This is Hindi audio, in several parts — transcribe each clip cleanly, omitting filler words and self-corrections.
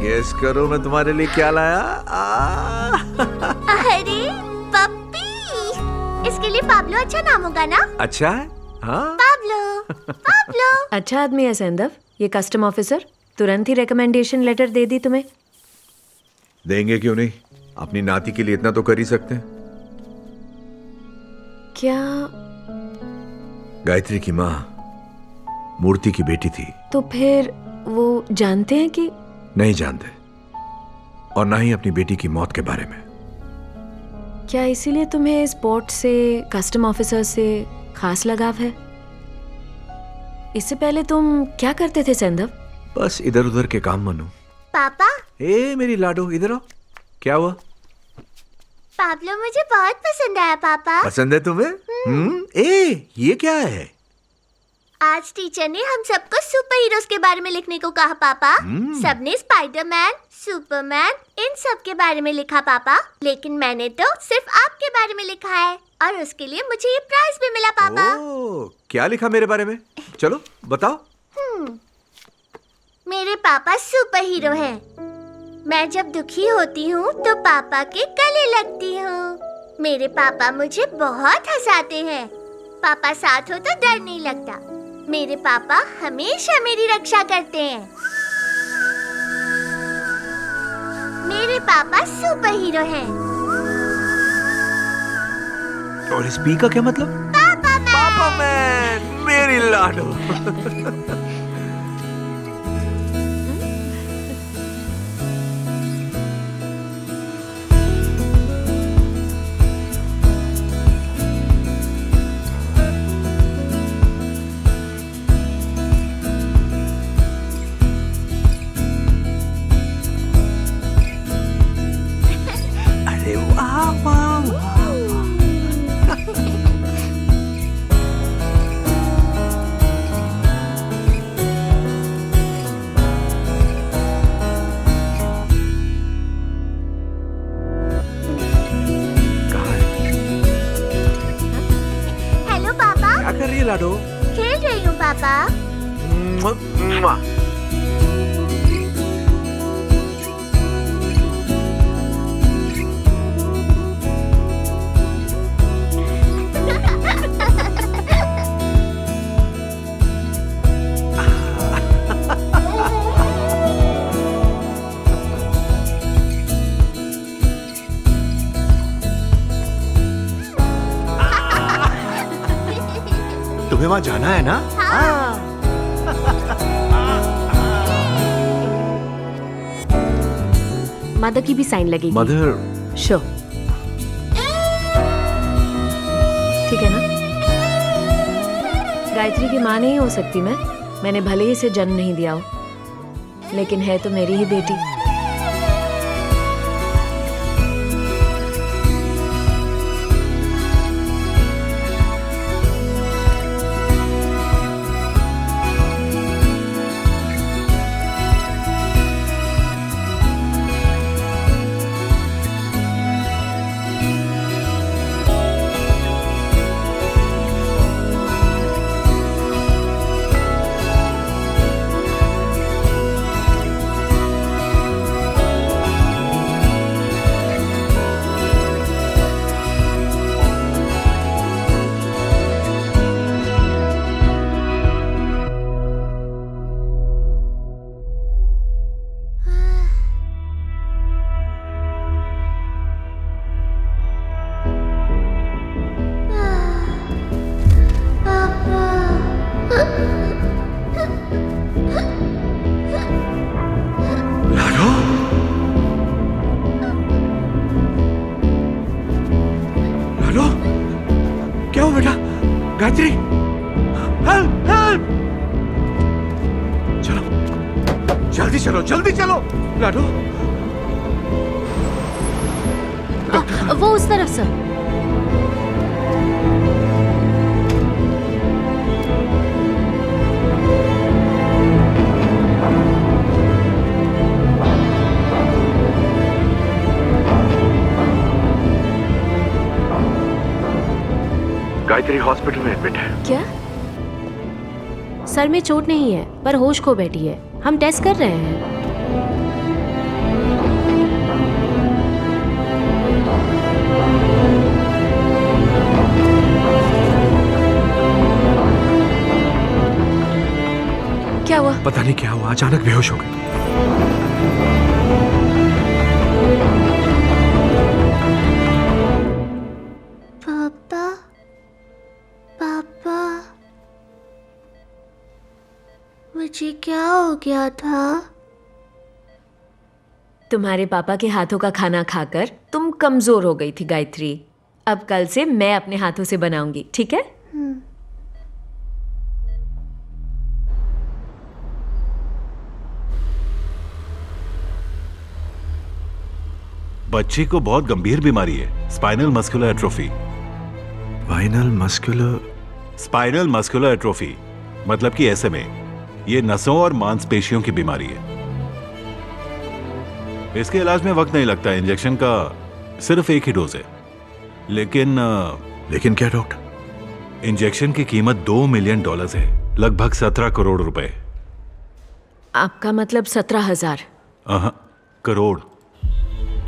गेस करो मैं तुम्हारे लिए क्या लाया? अरे पप्पी, इसके लिए पाब्लो अच्छा नाम होगा ना? अच्छा है हाँ? पाब्लो अच्छा आदमी है सैंदव, ये कस्टम ऑफिसर। तुरंत ही रिकमेंडेशन लेटर दे दी तुम्हें। देंगे क्यों नहीं, अपनी नाती के लिए इतना तो कर ही सकते हैं। क्या? गायत्री की माँ मूर्ति की बेटी थी। तो फिर वो जानते हैं कि? नहीं जानते, और ना ही अपनी बेटी की मौत के बारे में। क्या इसीलिए तुम्हें स्पोर्ट से, कस्टम ऑफिसर से खास लगाव है? इससे पहले तुम क्या करते थे सैंदव? बस इधर उधर के काम मनु। पापा, ए मेरी लाडो इधर आओ। क्या हुआ? पाब्लो मुझे बहुत पसंद आया पापा। पसंद है तुम्हें? ए ये क्या है? आज टीचर ने हम सबको सुपर हीरोज के बारे में लिखने को कहा पापा। सबने स्पाइडरमैन, सुपरमैन इन सब के बारे में लिखा पापा, लेकिन मैंने तो सिर्फ आपके बारे में लिखा है, और उसके लिए मुझे ये प्राइज भी मिला पापा। ओ, क्या लिखा मेरे बारे में? चलो बताओ। मेरे पापा सुपर हीरो हैं। मैं जब दुखी होती हूँ तो पापा के गले लगती हूँ। मेरे पापा मुझे बहुत हंसाते हैं। पापा साथ हो तो डर नहीं लगता। मेरे पापा हमेशा मेरी रक्षा करते हैं। मेरे पापा सुपर हीरो हैं। और इस पी का क्या मतलब? पापा मैन, मेरी लाडो। अरे वाह वाह वाह। हेलो पापा। क्या कर रही है लाडो? खेल रही हूँ पापा। मुआ। तुम्हें वहां जाना है ना? मदर की भी साइन लगेगी। मदर शो ठीक है ना? गायत्री की माँ नहीं हो सकती मैंने भले ही इसे जन्म नहीं दिया हो, लेकिन है तो मेरी ही बेटी। लाडो, लाडो, क्या हुआ बेटा? Gayatri, help help! चलो जल्दी चलो, जल्दी चलो। लाडो, वो उस तरफ सर। गायत्री हॉस्पिटल में एडमिट है। क्या? सर में चोट नहीं है, पर होश खो बैठी है। हम टेस्ट कर रहे हैं। क्या हुआ? पता नहीं क्या हुआ, अचानक बेहोश हो गई। पापा, पापा, मुझे क्या हो गया था? तुम्हारे पापा के हाथों का खाना खाकर तुम कमजोर हो गई थी गायत्री। अब कल से मैं अपने हाथों से बनाऊंगी, ठीक है? बच्चे को बहुत गंभीर बीमारी है, spinal muscular atrophy. Spinal muscular atrophy मतलब कि SMA। ये नसों और मांसपेशियों की बीमारी है। इसके इलाज में वक्त नहीं लगता, इंजेक्शन का सिर्फ एक ही डोज है। लेकिन क्या डॉक्टर? इंजेक्शन की कीमत $2 मिलियन है, लगभग 17 करोड़ रुपए। आपका मतलब 17,000? करोड़।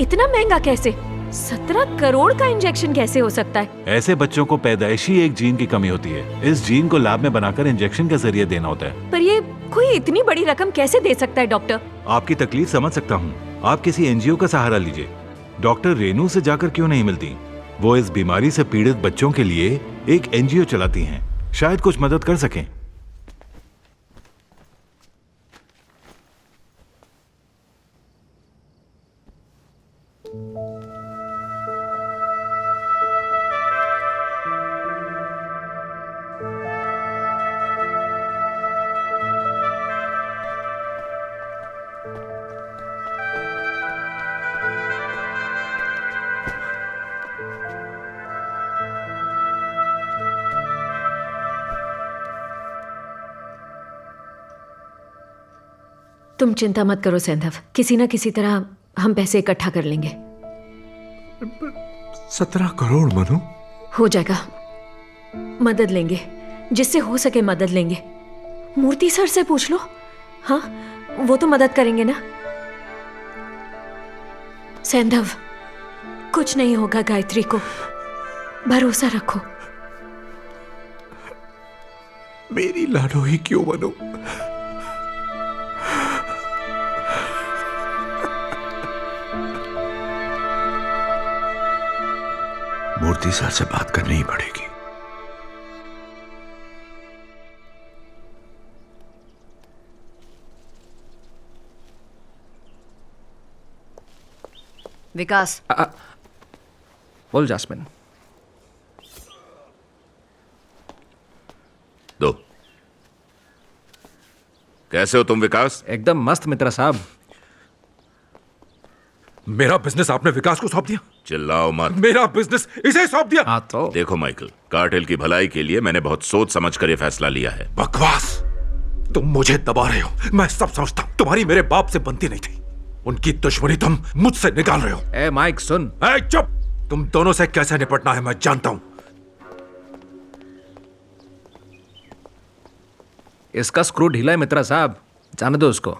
इतना महंगा कैसे? 17 करोड़ का इंजेक्शन कैसे हो सकता है? ऐसे बच्चों को पैदाइशी एक जीन की कमी होती है। इस जीन को लैब में बनाकर इंजेक्शन के जरिए देना होता है। पर ये कोई इतनी बड़ी रकम कैसे दे सकता है डॉक्टर? आपकी तकलीफ समझ सकता हूँ। आप किसी NGO का सहारा लीजिए। डॉक्टर रेनू से जाकर क्यों नहीं मिलती? वो इस बीमारी से पीड़ित बच्चों के लिए एक NGO चलाती हैं, शायद कुछ मदद कर सकें। तुम चिंता मत करो सैंधव, किसी ना किसी तरह हम पैसे इकट्ठा कर लेंगे। 17 करोड़ मनु? हो जाएगा, मदद लेंगे, जिससे हो सके मदद लेंगे। मूर्ति सर से पूछ लो, हाँ वो तो मदद करेंगे ना। सैंधव, कुछ नहीं होगा, गायत्री को भरोसा रखो। मेरी लाडो ही क्यों मनु? मूर्ति सर से बात करनी ही पड़ेगी। विकास। बोल जास्मिन। दो। कैसे हो तुम विकास? एकदम मस्त मित्र साहब। मेरा बिजनेस आपने विकास को सौंप दिया? चिल्लाओ मत। मेरा बिजनेस इसे सौंप दिया? हाँ तो देखो माइकल, कार्टेल की भलाई के लिए मैंने बहुत सोच समझ कर यह फैसला लिया है। बकवास! तुम मुझे दबा रहे हो, मैं सब समझता हूं। तुम्हारी मेरे बाप से बनती नहीं थी, उनकी दुश्मनी तुम मुझसे निकाल रहे हो। ए माइक सुन। ए चुप! तुम दोनों से कैसे निपटना है मैं जानता हूं। इसका स्क्रू ढीला है मित्रा साहब, जाने दो उसको।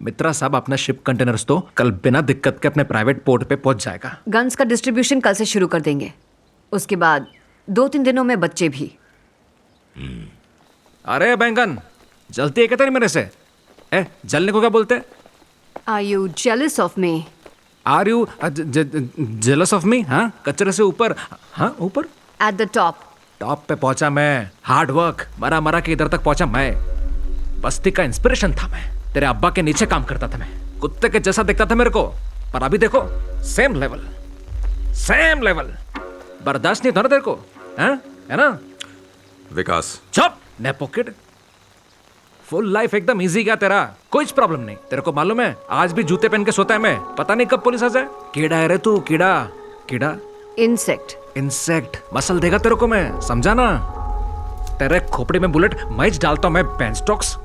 मित्रा साहब अपना शिप कंटेनर्स तो कल बिना दिक्कत के अपने प्राइवेट पोर्ट पे पहुंच जाएगा। गन्स का डिस्ट्रीब्यूशन कल से शुरू कर देंगे, उसके बाद 2-3 दिनों में बच्चे भी। अरे बैंगन, जलती है क्या तेरी मेरे से? जलने को क्या बोलते? Are you jealous of me? Are you jealous of me? हाँ, कचरे से ऊपर। हाँ ऊपर एट द टॉप। टॉप पे पहुंचा मैं, हार्ड वर्क, मरा के इधर तक पहुंचा मैं। बस्ती का इंस्पिरेशन था मैं, तेरे अब्बा के नीचे काम करता था मैं, कुत्ते के जैसा दिखता था मेरे को, पर अभी देखो सेम लेवल। बर्दाश्त नहीं था ना तेरे को, है ना? विकास चुप नेपोकिड। फुल लाइफ एकदम इजी गया तेरा, कुछ प्रॉब्लम नहीं। तेरे को मालूम है आज भी जूते पहन के सोता है मैं, पता नहीं कब पुलिस आ जाए। कीड़ा है रे तू, कीड़ा। इंसेक्ट मसल देगा तेरे को मैं, समझा ना? तेरे खोपड़ी में बुलेट मैं डालता हूं मैं, बेंस्टॉक्स।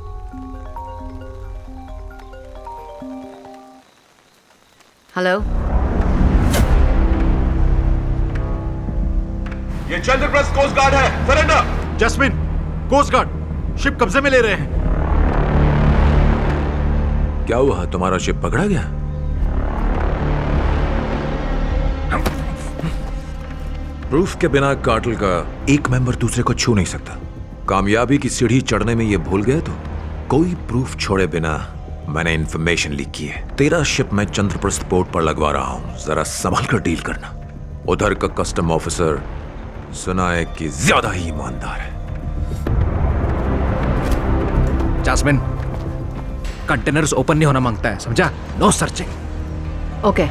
हेलो, ये चंद्रप्रस्थ कोस्ट गार्ड है, सरेंडर। जस्मिन, कोस्ट गार्ड शिप कब्जे में ले रहे हैं। क्या हुआ, तुम्हारा शिप पकड़ा गया? प्रूफ के बिना कार्टेल का एक मेंबर दूसरे को छू नहीं सकता। कामयाबी की सीढ़ी चढ़ने में ये भूल गए तो कोई प्रूफ छोड़े बिना मैंने इंफॉर्मेशन लीक की है। तेरा शिप मैं चंद्रप्रस्थ पोर्ट पर लगवा रहा हूं, जरा संभाल कर डील करना। उधर का कस्टम ऑफिसर सुना है कि ज्यादा ही ईमानदार है। जास्मिन, कंटेनर्स ओपन नहीं होना मांगता है, समझा? No searching. ओके।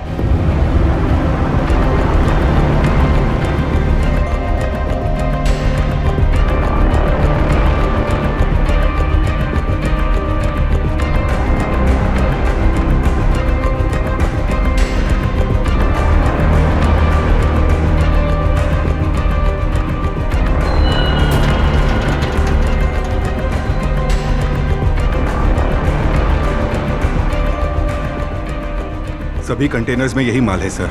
सभी कंटेनर्स में यही माल है सर।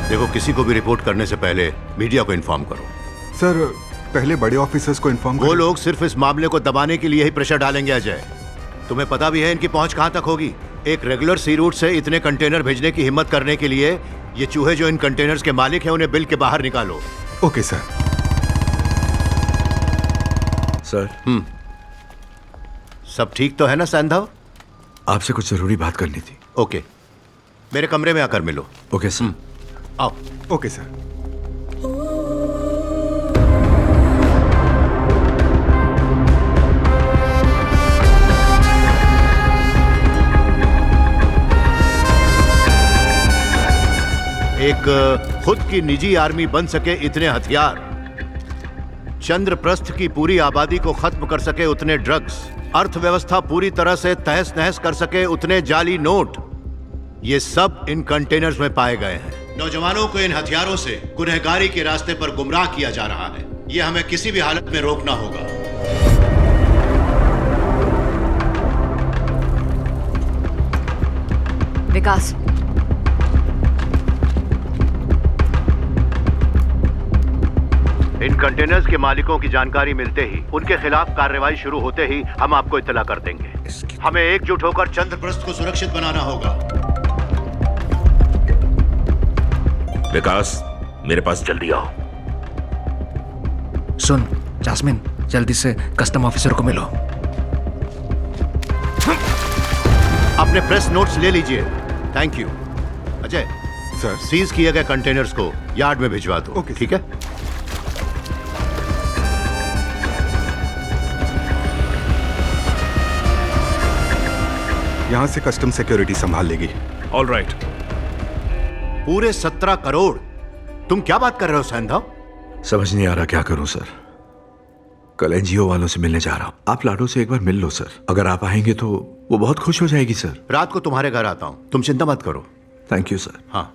देखो, किसी को भी रिपोर्ट करने से पहले मीडिया को इन्फॉर्म करो। सर पहले बड़े ऑफिसर्स को इन्फॉर्म वो लोग सिर्फ इस मामले को दबाने के लिए ही प्रेशर डालेंगे अजय। तुम्हें पता भी है इनकी पहुंच कहां तक होगी। एक रेगुलर सी रूट से इतने कंटेनर भेजने की हिम्मत करने के लिए ये चूहे जो इन कंटेनर्स के मालिक हैं उन्हें बिल के बाहर निकालो। Okay sir. सर सब ठीक तो है ना सैंधव? आपसे कुछ जरूरी बात करनी थी। ओके, मेरे कमरे में आकर मिलो। Okay sir. आओ। Okay sir. एक खुद की निजी आर्मी बन सके इतने हथियार, चंद्रप्रस्थ की पूरी आबादी को खत्म कर सके उतने ड्रग्स, अर्थव्यवस्था पूरी तरह से तहस नहस कर सके उतने जाली नोट, ये सब इन कंटेनर्स में पाए गए हैं। नौजवानों को इन हथियारों से गुनहगारी के रास्ते पर गुमराह किया जा रहा है। ये हमें किसी भी हालत में रोकना होगा। विकास, इन कंटेनर्स के मालिकों की जानकारी मिलते ही, उनके खिलाफ कार्रवाई शुरू होते ही हम आपको इत्तला कर देंगे। हमें एकजुट होकर चंद्रप्रस्थ को सुरक्षित बनाना होगा। विकास, मेरे पास जल्दी आओ। सुन जास्मिन, जल्दी से कस्टम ऑफिसर को मिलो। अपने प्रेस नोट्स ले लीजिए। Thank you. Ajay, sir seize किए गए कंटेनर्स को यार्ड में भिजवा दो। ओके, ठीक है? यहाँ से कस्टम सिक्योरिटी संभाल लेगी। All right. पूरे 17 करोड़। तुम क्या बात कर रहे हो सैंधव? समझ नहीं आ रहा क्या करूं सर। कल एनजीओ वालों से मिलने जा रहा हूं। आप लाडो से एक बार मिल लो सर। अगर आप आएंगे तो वो बहुत खुश हो जाएगी सर। रात को तुम्हारे घर आता हूं, तुम चिंता मत करो। Thank you sir. हाँ।